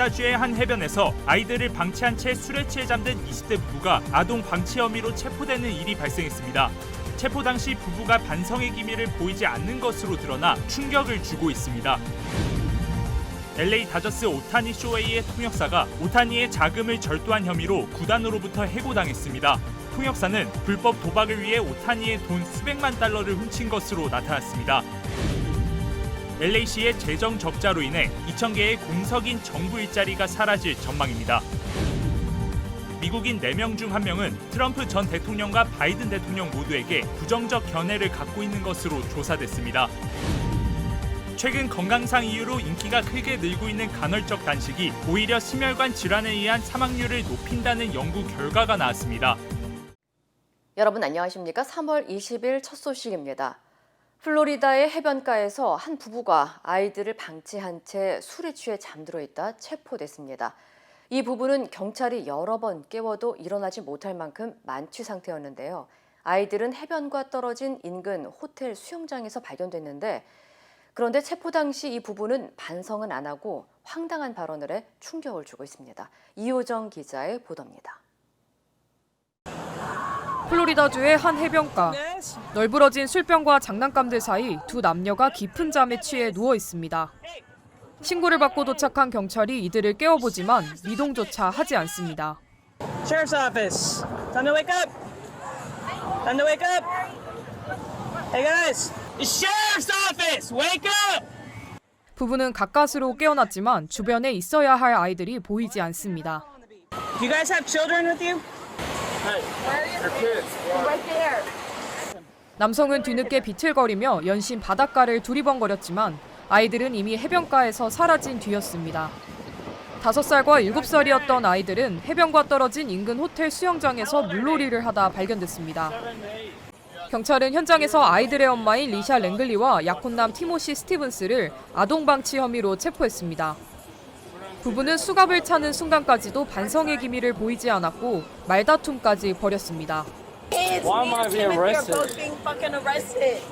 플로리다주의 한 해변에서 아이들을 방치한 채 술에 취해 잠든 20대 부부가 아동 방치 혐의로 체포되는 일이 발생했습니다. 체포 당시 부부가 반성의 기미를 보이지 않는 것으로 드러나 충격을 주고 있습니다. LA 다저스 오타니 쇼헤이의 통역사가 오타니의 자금을 절도한 혐의로 구단으로부터 해고당했습니다. 통역사는 불법 도박을 위해 오타니의 돈 수백만 달러를 훔친 것으로 나타났습니다. LA시의 재정 적자로 인해 2,000개의 공석인 정부 일자리가 사라질 전망입니다. 미국인 4명 중 1명은 트럼프 전 대통령과 바이든 대통령 모두에게 부정적 견해를 갖고 있는 것으로 조사됐습니다. 최근 건강상 이유로 인기가 크게 늘고 있는 간헐적 단식이 오히려 심혈관 질환에 의한 사망률을 높인다는 연구 결과가 나왔습니다. 여러분 안녕하십니까? 3월 20일 첫 소식입니다. 플로리다의 해변가에서 한 부부가 아이들을 방치한 채 술에 취해 잠들어 있다 체포됐습니다. 이 부부는 경찰이 여러 번 깨워도 일어나지 못할 만큼 만취 상태였는데요. 아이들은 해변과 떨어진 인근 호텔 수영장에서 발견됐는데 그런데 체포 당시 이 부부는 반성은 안 하고 황당한 발언을 해 충격을 주고 있습니다. 이호정 기자의 보도입니다. 플로리다주의 한 해변가. 널브러진 술병과 장난감들 사이 두 남녀가 깊은 잠에 취해 누워 있습니다. 신고를 받고 도착한 경찰이 이들을 깨워보지만 미동조차 하지 않습니다. Sheriff's office. Time to wake up. Time to wake up. Hey guys. The sheriff's office. Wake up. 부부는 가까스로 깨어났지만 주변에 있어야 할 아이들이 보이지 않습니다. Do you guys have children with you? 남성은 뒤늦게 비틀거리며 연신 바닷가를 두리번거렸지만 아이들은 이미 해변가에서 사라진 뒤였습니다. 5살과 7살이었던 아이들은 해변과 떨어진 인근 호텔 수영장에서 물놀이를 하다 발견됐습니다. 경찰은 현장에서 아이들의 엄마인 리샤 랭글리와 약혼남 티모시 스티븐스를 아동방치 혐의로 체포했습니다. 부부는 수갑을 차는 순간까지도 반성의 기미를 보이지 않았고 말다툼까지 벌였습니다. Why am I being arrested?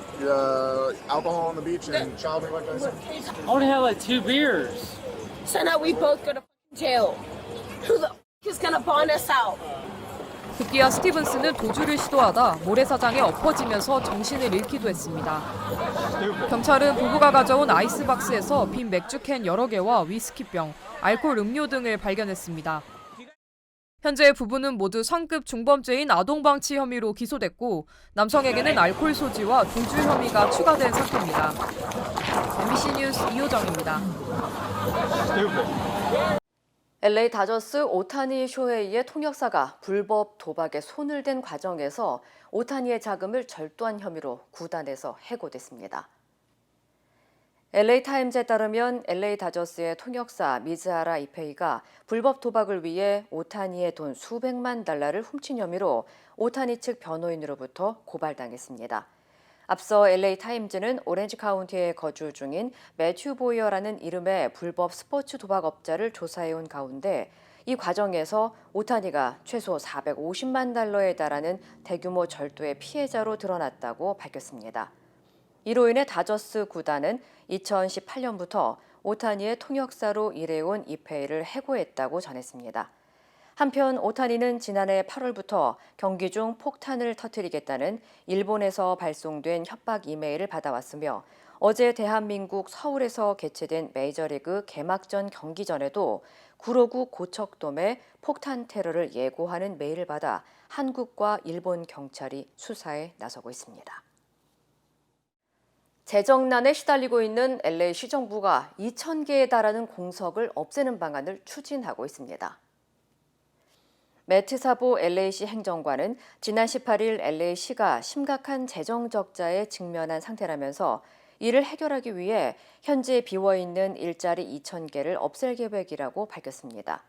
Alcohol on the beach and child molestation. I only had like 2 beers. So now we both go to jail. Who the is gonna bond us out? 급기야 스티븐스는 도주를 시도하다 모래사장에 엎어지면서 정신을 잃기도 했습니다. 경찰은 부부가 가져온 아이스박스에서 빈 맥주캔 여러 개와 위스키병, 알코올 음료 등을 발견했습니다. 현재 부부는 모두 상급 중범죄인 아동방치 혐의로 기소됐고 남성에게는 알코올 소지와 도주 혐의가 추가된 상태입니다. MBC 뉴스 이호정입니다. LA 다저스 오타니 쇼헤이의 통역사가 불법 도박에 손을 댄 과정에서 오타니의 자금을 절도한 혐의로 구단에서 해고됐습니다. LA 타임즈에 따르면 LA 다저스의 통역사 미즈하라 이페이가 불법 도박을 위해 오타니의 돈 수백만 달러를 훔친 혐의로 오타니 측 변호인으로부터 고발당했습니다. 앞서 LA 타임즈는 오렌지 카운티에 거주 중인 매튜 보이어라는 이름의 불법 스포츠 도박업자를 조사해온 가운데 이 과정에서 오타니가 최소 450만 달러에 달하는 대규모 절도의 피해자로 드러났다고 밝혔습니다. 이로 인해 다저스 구단은 2018년부터 오타니의 통역사로 일해온 이페이를 해고했다고 전했습니다. 한편 오타니는 지난해 8월부터 경기 중 폭탄을 터뜨리겠다는 일본에서 발송된 협박 이메일을 받아왔으며 어제 대한민국 서울에서 개최된 메이저리그 개막전 경기 전에도 구로구 고척돔에 폭탄 테러를 예고하는 메일을 받아 한국과 일본 경찰이 수사에 나서고 있습니다. 재정난에 시달리고 있는 LA 시정부가 2,000개에 달하는 공석을 없애는 방안을 추진하고 있습니다. 매트 사보 LA시 행정관은 지난 18일 LA시가 심각한 재정 적자에 직면한 상태라면서 이를 해결하기 위해 현재 비어있는 일자리 2,000개를 없앨 계획이라고 밝혔습니다.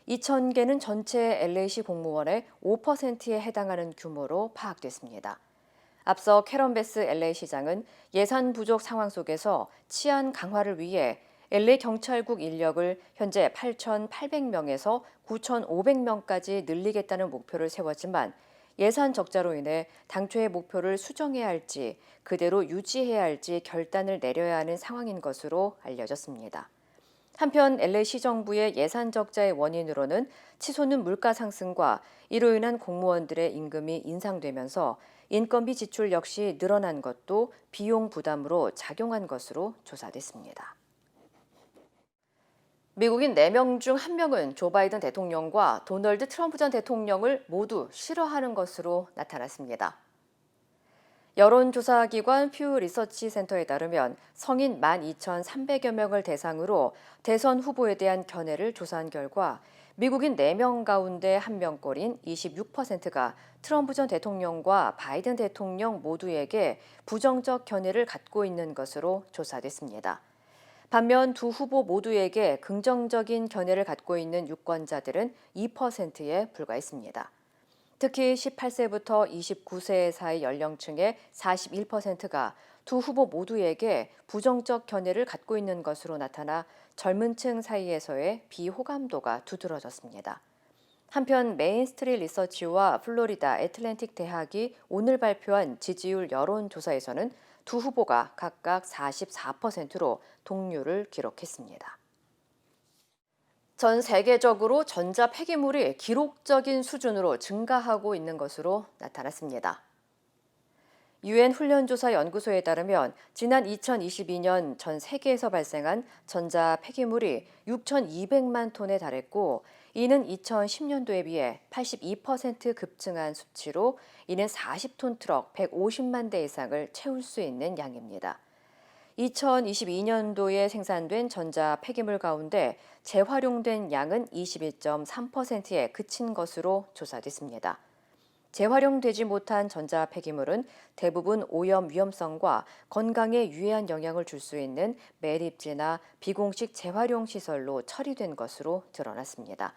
2,000개는 전체 LA시 공무원의 5%에 해당하는 규모로 파악됐습니다. 앞서 캐런 베스 LA시장은 예산 부족 상황 속에서 치안 강화를 위해 LA 경찰국 인력을 현재 8,800명에서 9,500명까지 늘리겠다는 목표를 세웠지만 예산 적자로 인해 당초의 목표를 수정해야 할지 그대로 유지해야 할지 결단을 내려야 하는 상황인 것으로 알려졌습니다. 한편 LA시 정부의 예산 적자의 원인으로는 치솟는 물가 상승과 이로 인한 공무원들의 임금이 인상되면서 인건비 지출 역시 늘어난 것도 비용 부담으로 작용한 것으로 조사됐습니다. 미국인 4명 중 1명은 조 바이든 대통령과 도널드 트럼프 전 대통령을 모두 싫어하는 것으로 나타났습니다. 여론조사기관 퓨 리서치 센터에 따르면 성인 12,300여 명을 대상으로 대선 후보에 대한 견해를 조사한 결과 미국인 4명 가운데 1명꼴인 26%가 트럼프 전 대통령과 바이든 대통령 모두에게 부정적 견해를 갖고 있는 것으로 조사됐습니다. 반면 두 후보 모두에게 긍정적인 견해를 갖고 있는 유권자들은 2%에 불과했습니다. 특히 18세부터 29세 사이 연령층의 41%가 두 후보 모두에게 부정적 견해를 갖고 있는 것으로 나타나 젊은 층 사이에서의 비호감도가 두드러졌습니다. 한편 메인스트리트 리서치와 플로리다 애틀랜틱 대학이 오늘 발표한 지지율 여론조사에서는 두 후보가 각각 44%로 동률을 기록했습니다. 전 세계적으로 전자 폐기물이 기록적인 수준으로 증가하고 있는 것으로 나타났습니다. 유엔 훈련조사 연구소에 따르면 지난 2022년 전 세계에서 발생한 전자 폐기물이 6,200만 톤에 달했고 이는 2010년도에 비해 82% 급증한 수치로 이는 40톤 트럭 150만 대 이상을 채울 수 있는 양입니다. 2022년도에 생산된 전자 폐기물 가운데 재활용된 양은 21.3%에 그친 것으로 조사됐습니다. 재활용되지 못한 전자 폐기물은 대부분 오염 위험성과 건강에 유해한 영향을 줄 수 있는 매립지나 비공식 재활용 시설로 처리된 것으로 드러났습니다.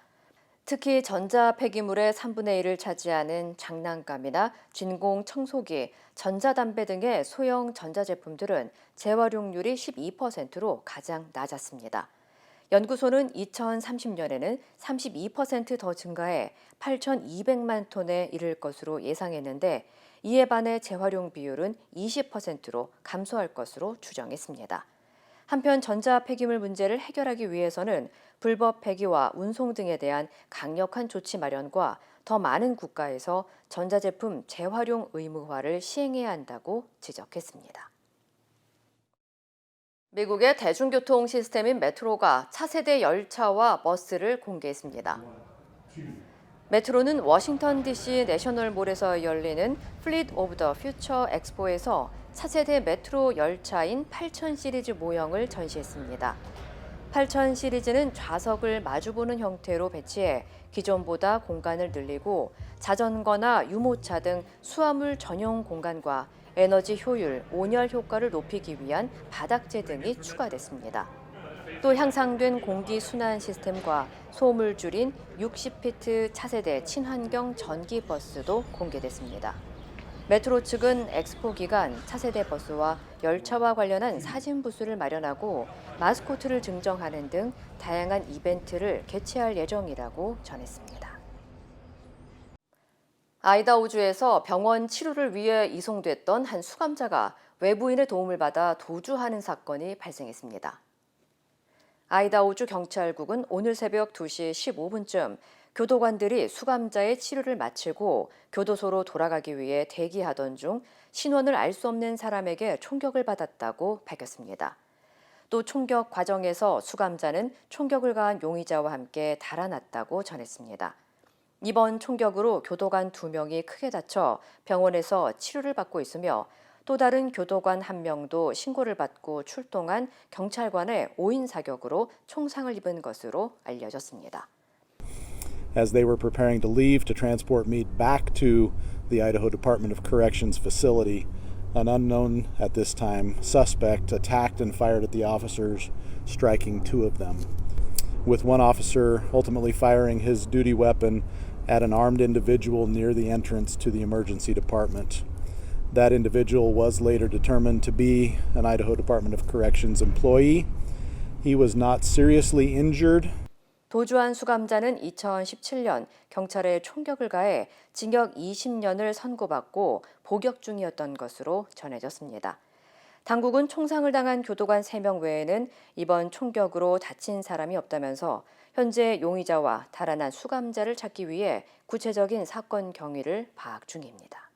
특히 전자 폐기물의 3분의 1을 차지하는 장난감이나 진공 청소기, 전자담배 등의 소형 전자제품들은 재활용률이 12%로 가장 낮았습니다. 연구소는 2030년에는 32% 더 증가해 8,200만 톤에 이를 것으로 예상했는데 이에 반해 재활용 비율은 20%로 감소할 것으로 추정했습니다. 한편 전자 폐기물 문제를 해결하기 위해서는 불법 폐기와 운송 등에 대한 강력한 조치 마련과 더 많은 국가에서 전자제품 재활용 의무화를 시행해야 한다고 지적했습니다. 미국의 대중교통 시스템인 메트로가 차세대 열차와 버스를 공개했습니다. 메트로는 워싱턴 DC 내셔널몰에서 열리는 플릿 오브 더 퓨처 엑스포에서 차세대 메트로 열차인 8000 시리즈 모형을 전시했습니다. 8000 시리즈는 좌석을 마주보는 형태로 배치해 기존보다 공간을 늘리고 자전거나 유모차 등 수화물 전용 공간과 에너지 효율, 온열 효과를 높이기 위한 바닥재 등이 추가됐습니다. 또 향상된 공기 순환 시스템과 소음을 줄인 60피트 차세대 친환경 전기 버스도 공개됐습니다. 메트로 측은 엑스포 기간 차세대 버스와 열차와 관련한 사진 부스를 마련하고 마스코트를 증정하는 등 다양한 이벤트를 개최할 예정이라고 전했습니다. 아이다호주에서 병원 치료를 위해 이송됐던 한 수감자가 외부인의 도움을 받아 도주하는 사건이 발생했습니다. 아이다호주 경찰국은 오늘 새벽 2시 15분쯤 교도관들이 수감자의 치료를 마치고 교도소로 돌아가기 위해 대기하던 중 신원을 알 수 없는 사람에게 총격을 받았다고 밝혔습니다. 또 총격 과정에서 수감자는 총격을 가한 용의자와 함께 달아났다고 전했습니다. 이번 총격으로 교도관 2명이 크게 다쳐 병원에서 치료를 받고 있으며 또 다른 교도관 1명도 신고를 받고 출동한 경찰관의 5인 사격으로 총상을 입은 것으로 알려졌습니다. As they were preparing to leave to transport me back to the Idaho Department of Corrections facility, an unknown at this time suspect attacked and fired at the officers, striking 2 of them, with one officer ultimately firing his duty weapon at an armed individual near the entrance to the emergency department. That individual was later determined to be an Idaho Department of Corrections employee. He was not seriously injured. 도주한 수감자는 2017년 경찰에 총격을 가해 징역 20년을 선고받고 복역 중이었던 것으로 전해졌습니다. 당국은 총상을 당한 교도관 3명 외에는 이번 총격으로 다친 사람이 없다면서 현재 용의자와 달아난 수감자를 찾기 위해 구체적인 사건 경위를 파악 중입니다.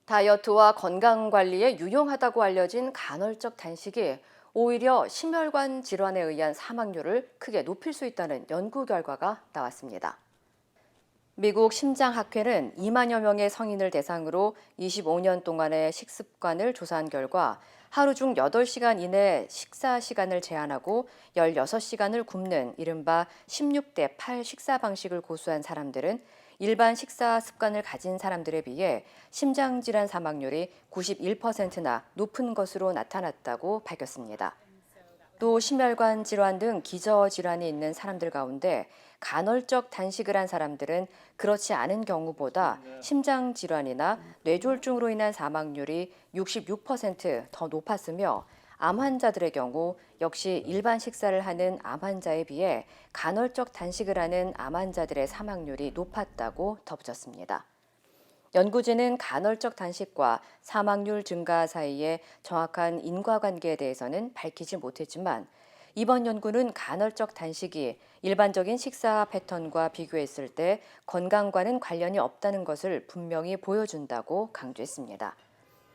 다이어트와 건강관리에 유용하다고 알려진 간헐적 단식이 오히려 심혈관 질환에 의한 사망률을 크게 높일 수 있다는 연구 결과가 나왔습니다. 미국 심장학회는 2만여 명의 성인을 대상으로 25년 동안의 식습관을 조사한 결과 하루 중 8시간 이내 식사 시간을 제한하고 16시간을 굶는 이른바 16대 8 식사 방식을 고수한 사람들은 일반 식사 습관을 가진 사람들에 비해 심장질환 사망률이 91%나 높은 것으로 나타났다고 밝혔습니다. 또 심혈관 질환 등 기저질환이 있는 사람들 가운데 간헐적 단식을 한 사람들은 그렇지 않은 경우보다 심장질환이나 뇌졸중으로 인한 사망률이 66% 더 높았으며 암 환자들의 경우 역시 일반 식사를 하는 암 환자에 비해 간헐적 단식을 하는 암 환자들의 사망률이 높았다고 덧붙였습니다. 연구진은 간헐적 단식과 사망률 증가 사이의 정확한 인과관계에 대해서는 밝히지 못했지만 이번 연구는 간헐적 단식이 일반적인 식사 패턴과 비교했을 때 건강과는 관련이 없다는 것을 분명히 보여준다고 강조했습니다.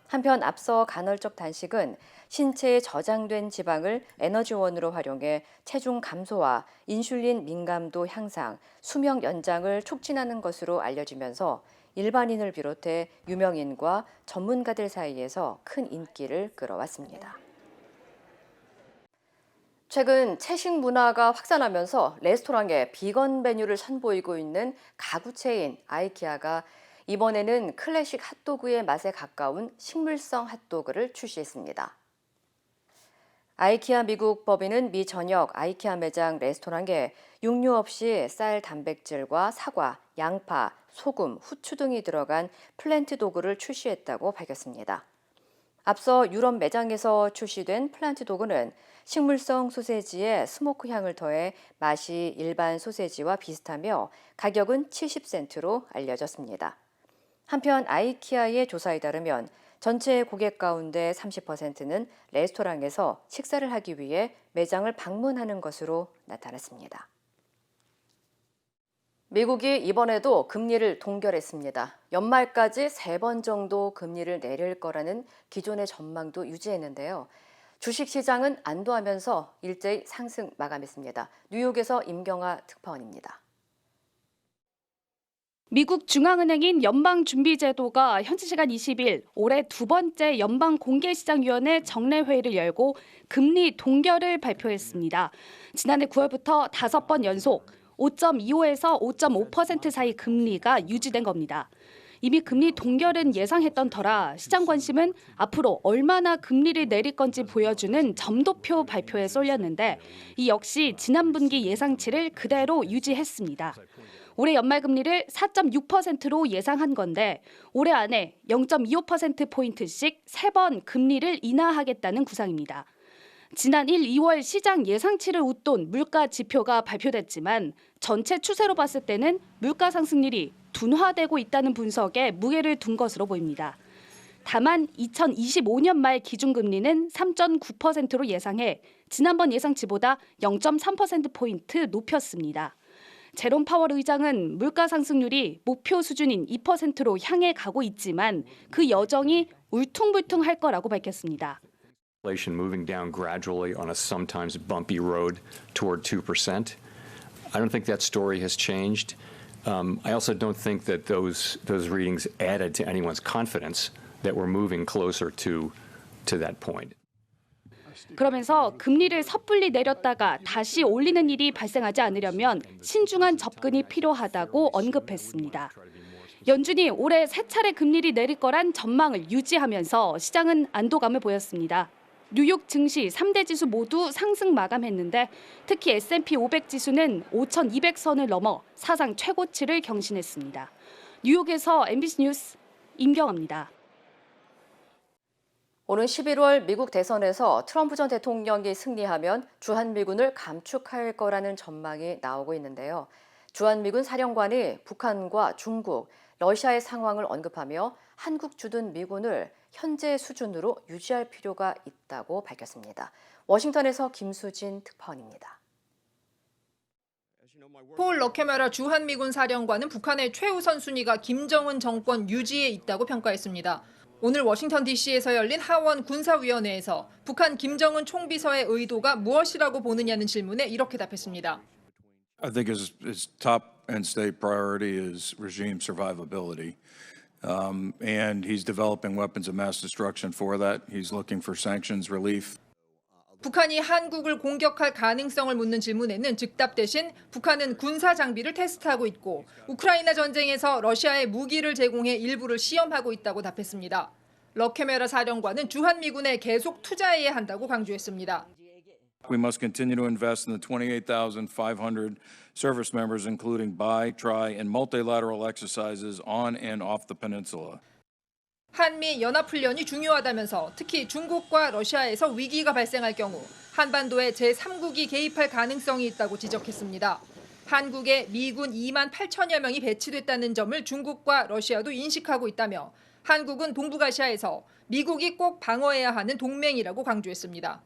한편 앞서 간헐적 단식은 신체에 저장된 지방을 에너지원으로 활용해 체중 감소와 인슐린 민감도 향상, 수명 연장을 촉진하는 것으로 알려지면서 일반인을 비롯해 유명인과 전문가들 사이에서 큰 인기를 끌어왔습니다. 최근 채식 문화가 확산하면서 레스토랑에 비건 메뉴를 선보이고 있는 가구 체인 아이키아가 이번에는 클래식 핫도그의 맛에 가까운 식물성 핫도그를 출시했습니다. 아이키아 미국 법인은 미 전역 아이키아 매장 레스토랑에 육류 없이 쌀 단백질과 사과, 양파, 소금, 후추 등이 들어간 플랜트 도그를 출시했다고 밝혔습니다. 앞서 유럽 매장에서 출시된 플랜트 도그는 식물성 소세지에 스모크 향을 더해 맛이 일반 소세지와 비슷하며 가격은 70센트로 알려졌습니다. 한편 아이키아의 조사에 따르면 전체 고객 가운데 30%는 레스토랑에서 식사를 하기 위해 매장을 방문하는 것으로 나타났습니다. 미국이 이번에도 금리를 동결했습니다. 연말까지 3번 정도 금리를 내릴 거라는 기존의 전망도 유지했는데요. 주식시장은 안도하면서 일제히 상승 마감했습니다. 뉴욕에서 임경아 특파원입니다. 미국 중앙은행인 연방준비제도가 현지 시간 20일 올해 두 번째 연방공개시장위원회 정례회의를 열고 금리 동결을 발표했습니다. 지난해 9월부터 5번 연속 5.25에서 5.5% 사이 금리가 유지된 겁니다. 이미 금리 동결은 예상했던 터라 시장 관심은 앞으로 얼마나 금리를 내릴 건지 보여주는 점도표 발표에 쏠렸는데 이 역시 지난 분기 예상치를 그대로 유지했습니다. 올해 연말 금리를 4.6%로 예상한 건데 올해 안에 0.25%포인트씩 3번 금리를 인하하겠다는 구상입니다. 지난 1, 2월 시장 예상치를 웃돈 물가 지표가 발표됐지만 전체 추세로 봤을 때는 물가 상승률이 둔화되고 있다는 분석에 무게를 둔 것으로 보입니다. 다만 2025년 말 기준금리는 3.9%로 예상해 지난번 예상치보다 0.3%포인트 높였습니다. 제롬 파월 의장은 물가 상승률이 목표 수준인 2%로 향해 가고 있지만 그 여정이 울퉁불퉁할 거라고 밝혔습니다. Inflation moving down gradually on a sometimes bumpy road toward 2%. I don't think that story has changed. I also don't think that those readings added to anyone's confidence that we're moving closer to that point. 그러면서 금리를 섣불리 내렸다가 다시 올리는 일이 발생하지 않으려면 신중한 접근이 필요하다고 언급했습니다. 연준이 올해 3차례 금리를 내릴 거란 전망을 유지하면서 시장은 안도감을 보였습니다. 뉴욕 증시 3대 지수 모두 상승 마감했는데 특히 S&P 500 지수는 5,200선을 넘어 사상 최고치를 경신했습니다. 뉴욕에서 MBC 뉴스 임경아입니다. 오는 11월 미국 대선에서 트럼프 전 대통령이 승리하면 주한미군을 감축할 거라는 전망이 나오고 있는데요. 주한미군 사령관이 북한과 중국, 러시아의 상황을 언급하며 한국 주둔 미군을 현재 수준으로 유지할 필요가 있다고 밝혔습니다. 워싱턴에서 김수진 특파원입니다. 폴 러케메라 주한미군 사령관은 북한의 최우선 순위가 김정은 정권 유지에 있다고 평가했습니다. 오늘 워싱턴 DC에서 열린 하원 군사위원회에서 북한 김정은 총비서의 의도가 무엇이라고 보느냐는 질문에 이렇게 답했습니다. I think his top and state priority is regime survivability. And he's developing weapons of mass destruction for that. He's looking for sanctions relief. 북한이 한국을 공격할 가능성을 묻는 질문에는 즉답 대신 북한은 군사 장비를 테스트하고 있고 우크라이나 전쟁에서 러시아에 무기를 제공해 일부를 시험하고 있다고 답했습니다. 러케메라 사령관은 주한미군에 계속 투자해야 한다고 강조했습니다. We must continue to invest in the 28,500 service members, including bi, tri, and multilateral exercises on and off the peninsula. 한미 연합훈련이 중요하다면서 특히 중국과 러시아에서 위기가 발생할 경우 한반도에 제3국이 개입할 가능성이 있다고 지적했습니다. 한국에 미군 2만 8천여 명이 배치됐다는 점을 중국과 러시아도 인식하고 있다며 한국은 동북아시아에서 미국이 꼭 방어해야 하는 동맹이라고 강조했습니다.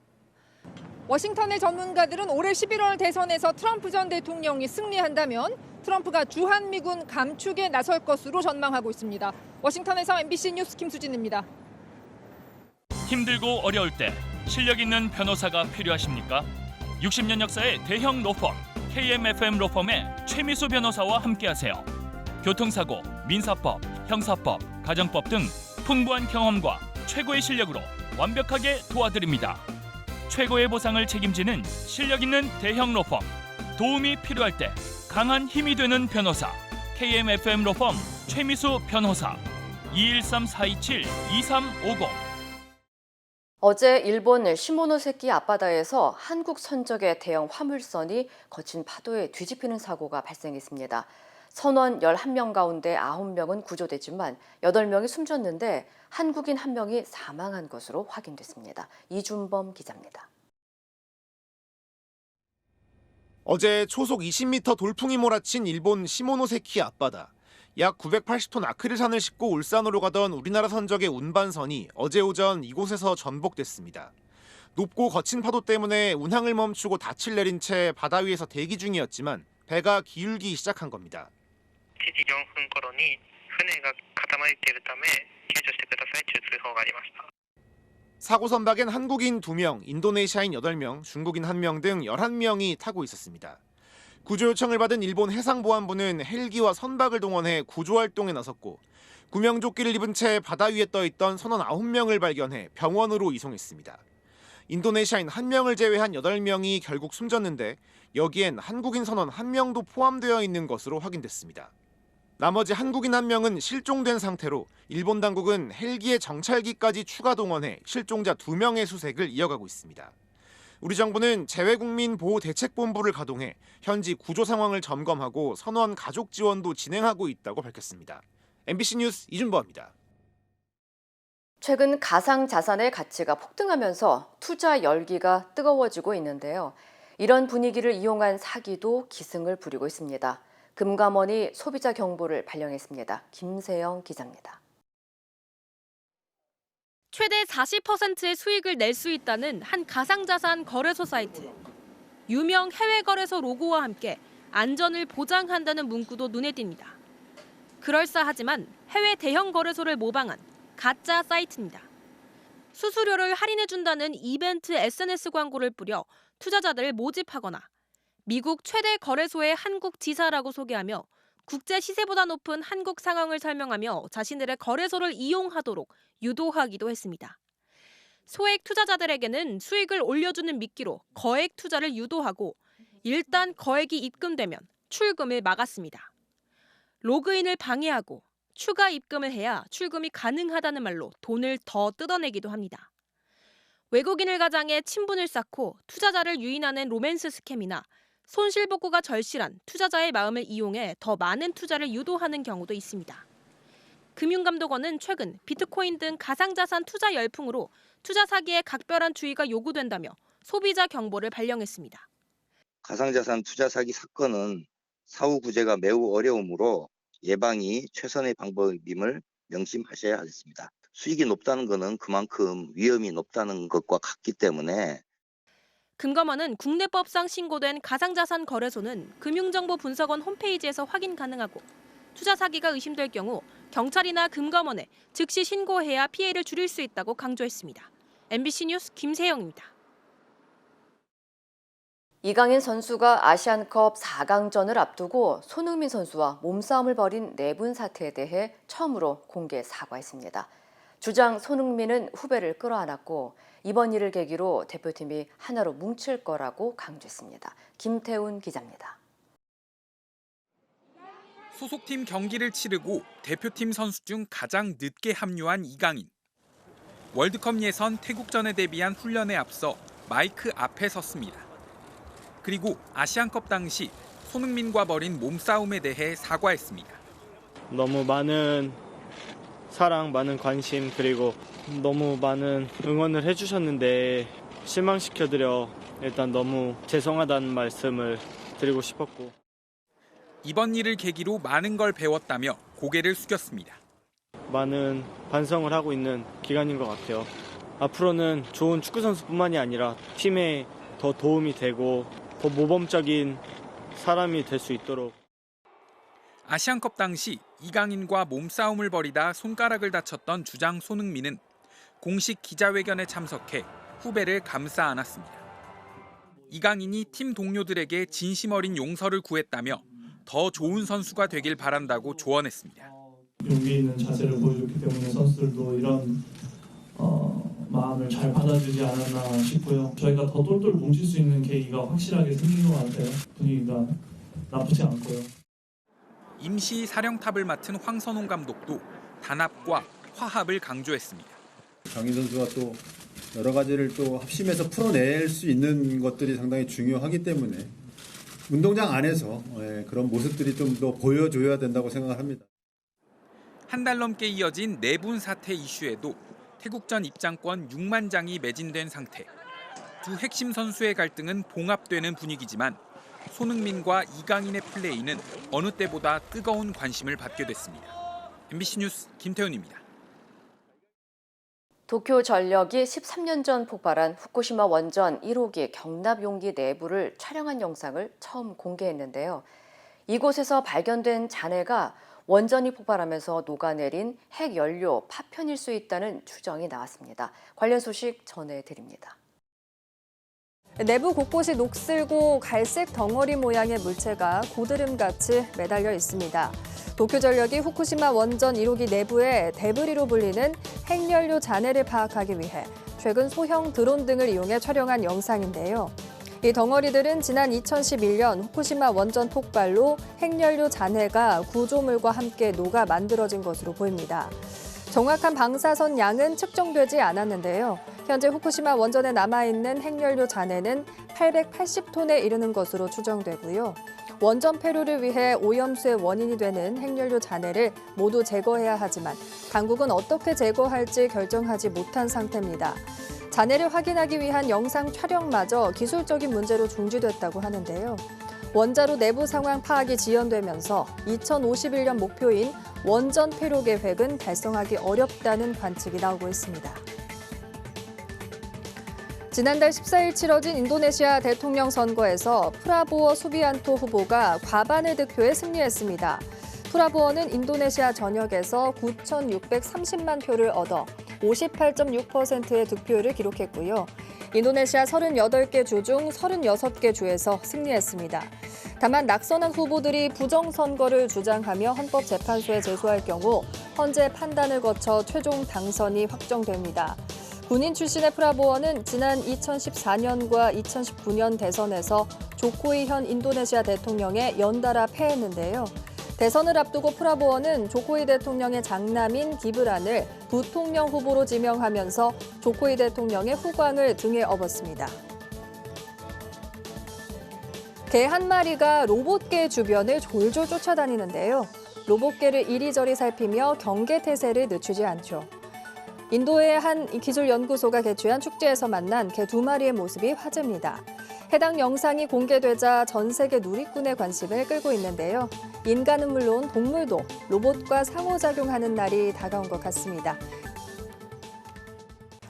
워싱턴의 전문가들은 올해 11월 대선에서 트럼프 전 대통령이 승리한다면 트럼프가 주한미군 감축에 나설 것으로 전망하고 있습니다. 워싱턴에서 MBC 뉴스 김수진입니다. 힘들고 어려울 때 실력 있는 변호사가 필요하십니까? 60년 역사의 대형 로펌 KMFM 로펌의 최미수 변호사와 함께하세요. 교통사고, 민사법, 형사법, 가정법 등 풍부한 경험과 최고의 실력으로 완벽하게 도와드립니다. 최고의 보상을 책임지는 실력 있는 대형 로펌, 도움이 필요할 때 강한 힘이 되는 변호사 KMFM 로펌 최미수 변호사 213-427-2350. 어제 일본 시모노세키 앞바다에서 한국 선적의 대형 화물선이 거친 파도에 뒤집히는 사고가 발생했습니다. 선원 11명 가운데 9명은 구조됐지만 8명이 숨졌는데 한국인 1명이 사망한 것으로 확인됐습니다. 이준범 기자입니다. 어제 초속 20m 돌풍이 몰아친 일본 시모노세키 앞바다. 약 980톤 아크릴산을 싣고 울산으로 가던 우리나라 선적의 운반선이 어제 오전 이곳에서 전복됐습니다. 높고 거친 파도 때문에 운항을 멈추고 닻을 내린 채 바다 위에서 대기 중이었지만 배가 기울기 시작한 겁니다. 7時4分頃に船が傾いているため救助してくださいという通報がありました。 사고 선박엔 한국인 2명, 인도네시아인 8명, 중국인 1명 등 11명이 타고 있었습니다. 구조 요청을 받은 일본 해상보안부는 헬기와 선박을 동원해 구조 활동에 나섰고 구명조끼를 입은 채 바다 위에 떠있던 선원 9명을 발견해 병원으로 이송했습니다. 인도네시아인 1명을 제외한 8명이 결국 숨졌는데 여기엔 한국인 선원 1명도 포함되어 있는 것으로 확인됐습니다. 나머지 한국인 1명은 실종된 상태로 일본 당국은 헬기의 정찰기까지 추가 동원해 실종자 2명의 수색을 이어가고 있습니다. 우리 정부는 재외국민보호대책본부를 가동해 현지 구조 상황을 점검하고 선원 가족 지원도 진행하고 있다고 밝혔습니다. MBC 뉴스 이준범입니다. 최근 가상자산의 가치가 폭등하면서 투자 열기가 뜨거워지고 있는데요. 이런 분위기를 이용한 사기도 기승을 부리고 있습니다. 금감원이 소비자 경보를 발령했습니다. 김세영 기자입니다. 최대 40%의 수익을 낼 수 있다는 한 가상자산 거래소 사이트. 유명 해외 거래소 로고와 함께 안전을 보장한다는 문구도 눈에 띕니다. 그럴싸하지만 해외 대형 거래소를 모방한 가짜 사이트입니다. 수수료를 할인해준다는 이벤트 SNS 광고를 뿌려 투자자들을 모집하거나 미국 최대 거래소의 한국 지사라고 소개하며 국제 시세보다 높은 한국 상황을 설명하며 자신들의 거래소를 이용하도록 유도하기도 했습니다. 소액 투자자들에게는 수익을 올려주는 미끼로 거액 투자를 유도하고 일단 거액이 입금되면 출금을 막았습니다. 로그인을 방해하고 추가 입금을 해야 출금이 가능하다는 말로 돈을 더 뜯어내기도 합니다. 외국인을 가장해 친분을 쌓고 투자자를 유인하는 로맨스 스캠이나 손실복구가 절실한 투자자의 마음을 이용해 더 많은 투자를 유도하는 경우도 있습니다. 금융감독원은 최근 비트코인 등 가상자산 투자 열풍으로 투자 사기에 각별한 주의가 요구된다며 소비자 경보를 발령했습니다. 가상자산 투자 사기 사건은 사후 구제가 매우 어려우므로 예방이 최선의 방법임을 명심하셔야 하겠습니다. 수익이 높다는 것은 그만큼 위험이 높다는 것과 같기 때문에 금검원은 국내법상 신고된 가상자산 거래소는 금융정보분석원 홈페이지에서 확인 가능하고 투자 사기가 의심될 경우 경찰이나 금검원에 즉시 신고해야 피해를 줄일 수 있다고 강조했습니다. MBC 뉴스 김세영입니다. 이강인 선수가 아시안컵 4강전을 앞두고 손흥민 선수와 몸싸움을 벌인 내분 사태에 대해 처음으로 공개 사과했습니다. 주장 손흥민은 후배를 끌어안았고 이번 일을 계기로 대표팀이 하나로 뭉칠 거라고 강조했습니다. 김태훈 기자입니다. 소속팀 경기를 치르고 대표팀 선수 중 가장 늦게 합류한 이강인. 월드컵 예선 태국전에 대비한 훈련에 앞서 마이크 앞에 섰습니다. 그리고 아시안컵 당시 손흥민과 벌인 몸싸움에 대해 사과했습니다. 너무 많은 사랑, 많은 관심, 그리고 너무 많은 응원을 해주셨는데 실망시켜드려 일단 너무 죄송하다는 말씀을 드리고 싶었고. 이번 일을 계기로 많은 걸 배웠다며 고개를 숙였습니다. 많은 반성을 하고 있는 기간인 것 같아요. 앞으로는 좋은 축구 선수뿐만이 아니라 팀에 더 도움이 되고 더 모범적인 사람이 될 수 있도록. 아시안컵 당시 이강인과 몸싸움을 벌이다 손가락을 다쳤던 주장 손흥민은 공식 기자회견에 참석해 후배를 감싸 안았습니다. 이강인이 팀 동료들에게 진심 어린 용서를 구했다며 더 좋은 선수가 되길 바란다고 조언했습니다. 용기 있는 자세를 보여줬기 때문에 선수들도 이런 마음을 잘 받아주지 않았나 싶고요. 저희가 더 똘똘 뭉칠 수 있는 계기가 확실하게 생긴 것 같아요. 분위기가 나쁘지 않고요. 임시 사령탑을 맡은 황선홍 감독도 단합과 화합을 강조했습니다. 강인 선수가 또 여러 가지를 또 합심해서 풀어낼 수 있는 것들이 상당히 중요하기 때문에 운동장 안에서 그런 모습들이 좀 더 보여줘야 된다고 생각을 합니다. 한 달 넘게 이어진 내분 사태 이슈에도 태국전 입장권 6만 장이 매진된 상태. 두 핵심 선수의 갈등은 봉합되는 분위기지만 손흥민과 이강인의 플레이는 어느 때보다 뜨거운 관심을 받게 됐습니다. MBC 뉴스 김태훈입니다. 도쿄전력이 13년 전 폭발한 후쿠시마 원전 1호기 경납 용기 내부를 촬영한 영상을 처음 공개했는데요. 이곳에서 발견된 잔해가 원전이 폭발하면서 녹아내린 핵연료 파편일 수 있다는 추정이 나왔습니다. 관련 소식 전해드립니다. 내부 곳곳이 녹슬고 갈색 덩어리 모양의 물체가 고드름같이 매달려 있습니다. 도쿄전력이 후쿠시마 원전 1호기 내부에 데브리로 불리는 핵연료 잔해를 파악하기 위해 최근 소형 드론 등을 이용해 촬영한 영상인데요. 이 덩어리들은 지난 2011년 후쿠시마 원전 폭발로 핵연료 잔해가 구조물과 함께 녹아 만들어진 것으로 보입니다. 정확한 방사선 양은 측정되지 않았는데요. 현재 후쿠시마 원전에 남아있는 핵연료 잔해는 880톤에 이르는 것으로 추정되고요. 원전 폐로를 위해 오염수의 원인이 되는 핵연료 잔해를 모두 제거해야 하지만 당국은 어떻게 제거할지 결정하지 못한 상태입니다. 잔해를 확인하기 위한 영상 촬영마저 기술적인 문제로 중지됐다고 하는데요. 원자로 내부 상황 파악이 지연되면서 2051년 목표인 원전 폐로 계획은 달성하기 어렵다는 관측이 나오고 있습니다. 지난달 14일 치러진 인도네시아 대통령 선거에서 프라보워 수비안토 후보가 과반의 득표에 승리했습니다. 프라보워는 인도네시아 전역에서 9,630만 표를 얻어 58.6%의 득표율을 기록했고요. 인도네시아 38개 주 중 36개 주에서 승리했습니다. 다만 낙선한 후보들이 부정선거를 주장하며 헌법재판소에 제소할 경우 헌재 판단을 거쳐 최종 당선이 확정됩니다. 군인 출신의 프라보워는 지난 2014년과 2019년 대선에서 조코이 현 인도네시아 대통령에 연달아 패했는데요. 대선을 앞두고 프라보워는 조코이 대통령의 장남인 기브란을 부통령 후보로 지명하면서 조코이 대통령의 후광을 등에 업었습니다. 개 한 마리가 로봇개 주변을 졸졸 쫓아다니는데요. 로봇개를 이리저리 살피며 경계태세를 늦추지 않죠. 인도의 한 기술연구소가 개최한 축제에서 만난 개 2마리의 모습이 화제입니다. 해당 영상이 공개되자 전 세계 누리꾼의 관심을 끌고 있는데요. 인간은 물론 동물도 로봇과 상호작용하는 날이 다가온 것 같습니다.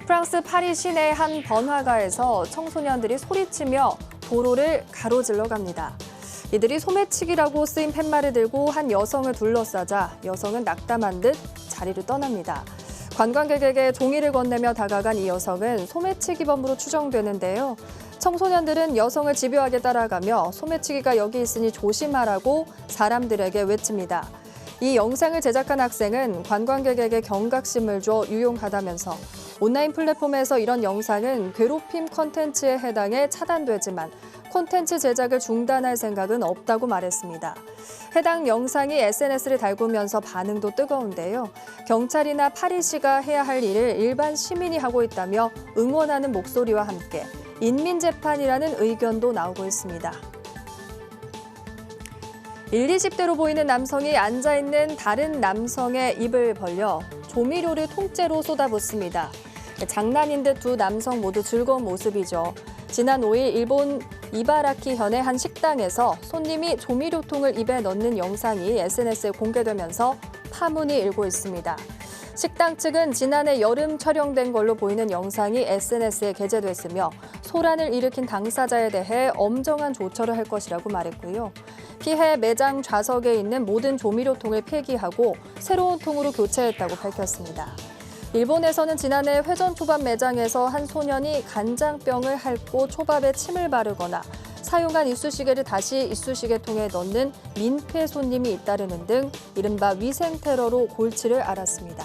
프랑스 파리 시내 한 번화가에서 청소년들이 소리치며 도로를 가로질러 갑니다. 이들이 소매치기라고 쓰인 팻말을 들고 한 여성을 둘러싸자 여성은 낙담한 듯 자리를 떠납니다. 관광객에게 종이를 건네며 다가간 이 여성은 소매치기범으로 추정되는데요. 청소년들은 여성을 집요하게 따라가며 소매치기가 여기 있으니 조심하라고 사람들에게 외칩니다. 이 영상을 제작한 학생은 관광객에게 경각심을 줘 유용하다면서 온라인 플랫폼에서 이런 영상은 괴롭힘 콘텐츠에 해당해 차단되지만 콘텐츠 제작을 중단할 생각은 없다고 말했습니다. 해당 영상이 SNS를 달구면서 반응도 뜨거운데요. 경찰이나 파리시가 해야 할 일을 일반 시민이 하고 있다며 응원하는 목소리와 함께 인민재판이라는 의견도 나오고 있습니다. 20대로 보이는 남성이 앉아있는 다른 남성의 입을 벌려 조미료를 통째로 쏟아붓습니다. 장난인 듯 두 남성 모두 즐거운 모습이죠. 지난 5일 일본 이바라키현의 한 식당에서 손님이 조미료통을 입에 넣는 영상이 SNS에 공개되면서 파문이 일고 있습니다. 식당 측은 지난해 여름 촬영된 걸로 보이는 영상이 SNS에 게재됐으며 소란을 일으킨 당사자에 대해 엄정한 조처를 할 것이라고 말했고요. 피해 매장 좌석에 있는 모든 조미료통을 폐기하고 새로운 통으로 교체했다고 밝혔습니다. 일본에서는 지난해 회전초밥 매장에서 한 소년이 간장병을 핥고 초밥에 침을 바르거나 사용한 이쑤시개를 다시 이쑤시개통에 넣는 민폐 손님이 잇따르는 등 이른바 위생테러로 골치를 앓았습니다.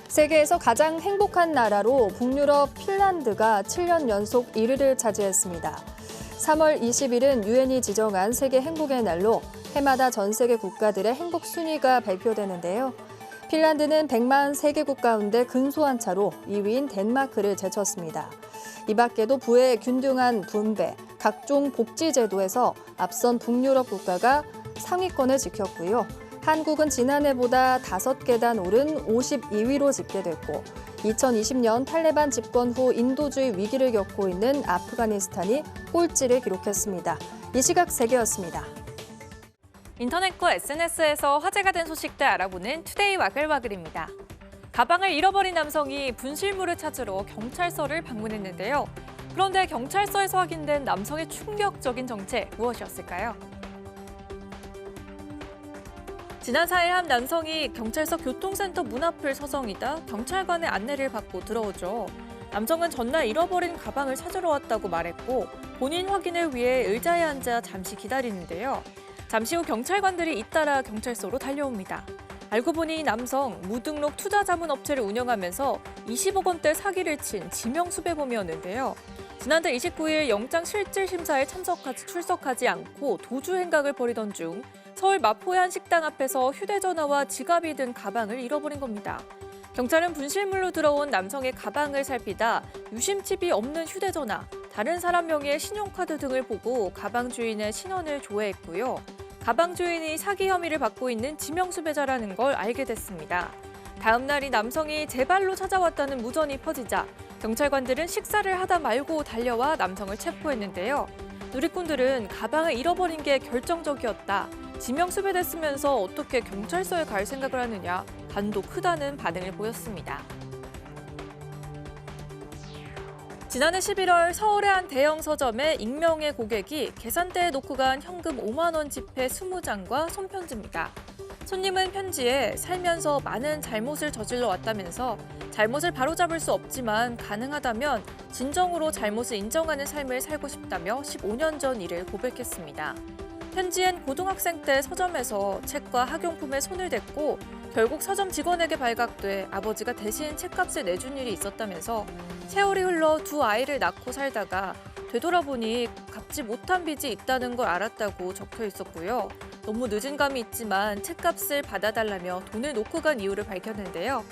세계에서 가장 행복한 나라로 북유럽 핀란드가 7년 연속 1위를 차지했습니다. 3월 20일은 유엔이 지정한 세계 행복의 날로 해마다 전 세계 국가들의 행복 순위가 발표되는데요. 핀란드는 143개국 가운데 근소한 차로 2위인 덴마크를 제쳤습니다. 이 밖에도 부의 균등한 분배, 각종 복지 제도에서 앞선 북유럽 국가가 상위권을 지켰고요. 한국은 지난해보다 5계단 오른 52위로 집계됐고 2020년 탈레반 집권 후 인도주의 위기를 겪고 있는 아프가니스탄이 꼴찌를 기록했습니다. 이 시각 세계였습니다. 인터넷과 SNS에서 화제가 된 소식들 알아보는 투데이 와글와글입니다. 가방을 잃어버린 남성이 분실물을 찾으러 경찰서를 방문했는데요. 그런데 경찰서에서 확인된 남성의 충격적인 정체 무엇이었을까요? 지난 4일 한 남성이 경찰서 교통센터 문 앞을 서성이다 경찰관의 안내를 받고 들어오죠. 남성은 전날 잃어버린 가방을 찾으러 왔다고 말했고 본인 확인을 위해 의자에 앉아 잠시 기다리는데요. 잠시 후 경찰관들이 잇따라 경찰서로 달려옵니다. 알고 보니 이 남성 무등록 투자자문업체를 운영하면서 20억 원대 사기를 친 지명수배범이었는데요. 지난달 29일 영장실질심사에 출석하지 않고 도주 행각을 벌이던 중 서울 마포의 한 식당 앞에서 휴대전화와 지갑이 든 가방을 잃어버린 겁니다. 경찰은 분실물로 들어온 남성의 가방을 살피다 유심칩이 없는 휴대전화, 다른 사람 명의의 신용카드 등을 보고 가방 주인의 신원을 조회했고요. 가방 주인이 사기 혐의를 받고 있는 지명수배자라는 걸 알게 됐습니다. 다음 날 이 남성이 제 발로 찾아왔다는 무전이 퍼지자 경찰관들은 식사를 하다 말고 달려와 남성을 체포했는데요. 누리꾼들은 가방을 잃어버린 게 결정적이었다. 지명수배됐으면서 어떻게 경찰서에 갈 생각을 하느냐, 간도 크다는 반응을 보였습니다. 지난해 11월 서울의 한 대형 서점에 익명의 고객이 계산대에 놓고 간 현금 5만 원 지폐 20장과 손편지입니다. 손님은 편지에 살면서 많은 잘못을 저질러 왔다면서 잘못을 바로잡을 수 없지만 가능하다면 진정으로 잘못을 인정하는 삶을 살고 싶다며 15년 전 일을 고백했습니다. 편지엔 고등학생 때 서점에서 책과 학용품에 손을 댔고 결국 서점 직원에게 발각돼 아버지가 대신 책값을 내준 일이 있었다면서 세월이 흘러 두 아이를 낳고 살다가 되돌아보니 갚지 못한 빚이 있다는 걸 알았다고 적혀 있었고요. 너무 늦은 감이 있지만 책값을 받아달라며 돈을 놓고 간 이유를 밝혔는데요.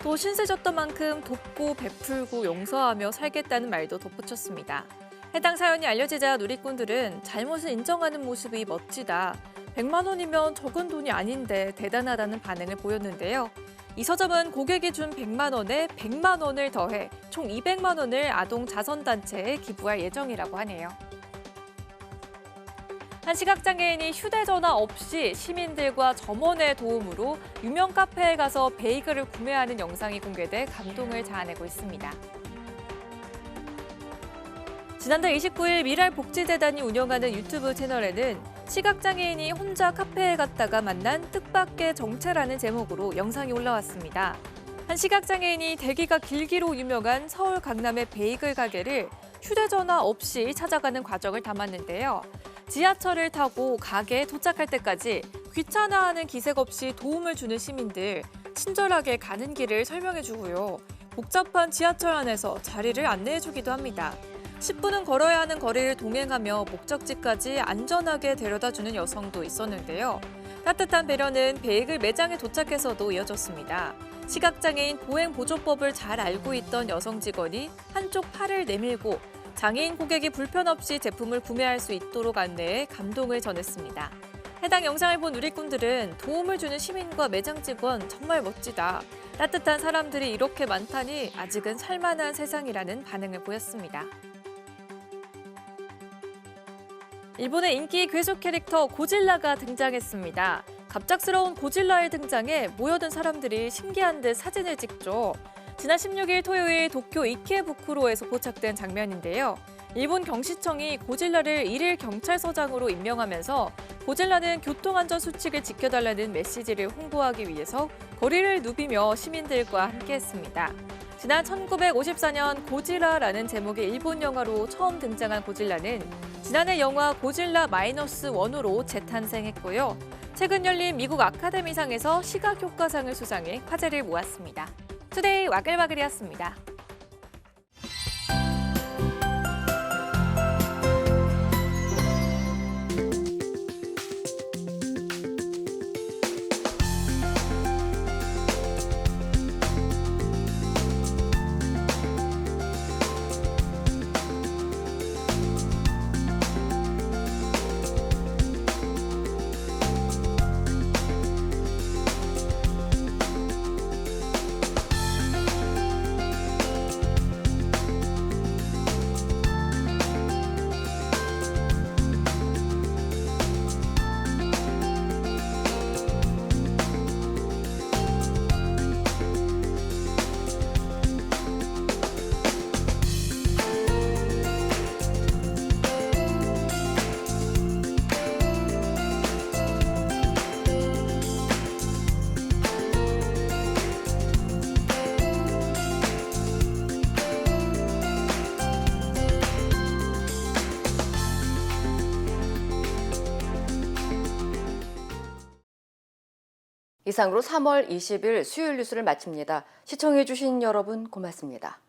또 신세 졌던 만큼 돕고 베풀고 용서하며 살겠다는 말도 덧붙였습니다. 해당 사연이 알려지자 누리꾼들은 잘못을 인정하는 모습이 멋지다. 100만 원이면 적은 돈이 아닌데 대단하다는 반응을 보였는데요. 이 서점은 고객이 준 100만 원에 100만 원을 더해 총 200만 원을 아동 자선단체에 기부할 예정이라고 하네요. 한 시각장애인이 휴대전화 없이 시민들과 점원의 도움으로 유명 카페에 가서 베이글을 구매하는 영상이 공개돼 감동을 자아내고 있습니다. 지난달 29일 미랄복지재단이 운영하는 유튜브 채널에는 시각장애인이 혼자 카페에 갔다가 만난 뜻밖의 정체라는 제목으로 영상이 올라왔습니다. 한 시각장애인이 대기가 길기로 유명한 서울 강남의 베이글 가게를 휴대전화 없이 찾아가는 과정을 담았는데요. 지하철을 타고 가게에 도착할 때까지 귀찮아하는 기색 없이 도움을 주는 시민들, 친절하게 가는 길을 설명해주고요. 복잡한 지하철 안에서 자리를 안내해주기도 합니다. 10분은 걸어야 하는 거리를 동행하며 목적지까지 안전하게 데려다주는 여성도 있었는데요. 따뜻한 배려는 베이글 매장에 도착해서도 이어졌습니다. 시각장애인 보행보조법을 잘 알고 있던 여성 직원이 한쪽 팔을 내밀고 장애인 고객이 불편 없이 제품을 구매할 수 있도록 안내해 감동을 전했습니다. 해당 영상을 본 누리꾼들은 도움을 주는 시민과 매장 직원 정말 멋지다. 따뜻한 사람들이 이렇게 많다니 아직은 살만한 세상이라는 반응을 보였습니다. 일본의 인기 괴수 캐릭터 고질라가 등장했습니다. 갑작스러운 고질라의 등장에 모여든 사람들이 신기한 듯 사진을 찍죠. 지난 16일 토요일 도쿄 이케부쿠로에서 포착된 장면인데요. 일본 경시청이 고질라를 일일 경찰서장으로 임명하면서 고질라는 교통안전 수칙을 지켜달라는 메시지를 홍보하기 위해서 거리를 누비며 시민들과 함께했습니다. 지난 1954년 고지라라는 제목의 일본 영화로 처음 등장한 고질라는 지난해 영화 고질라 -1으로 재탄생했고요. 최근 열린 미국 아카데미상에서 시각효과상을 수상해 화제를 모았습니다. 투데이 와글와글이었습니다. 이상으로 3월 20일 수요일 뉴스를 마칩니다. 시청해주신 여러분 고맙습니다.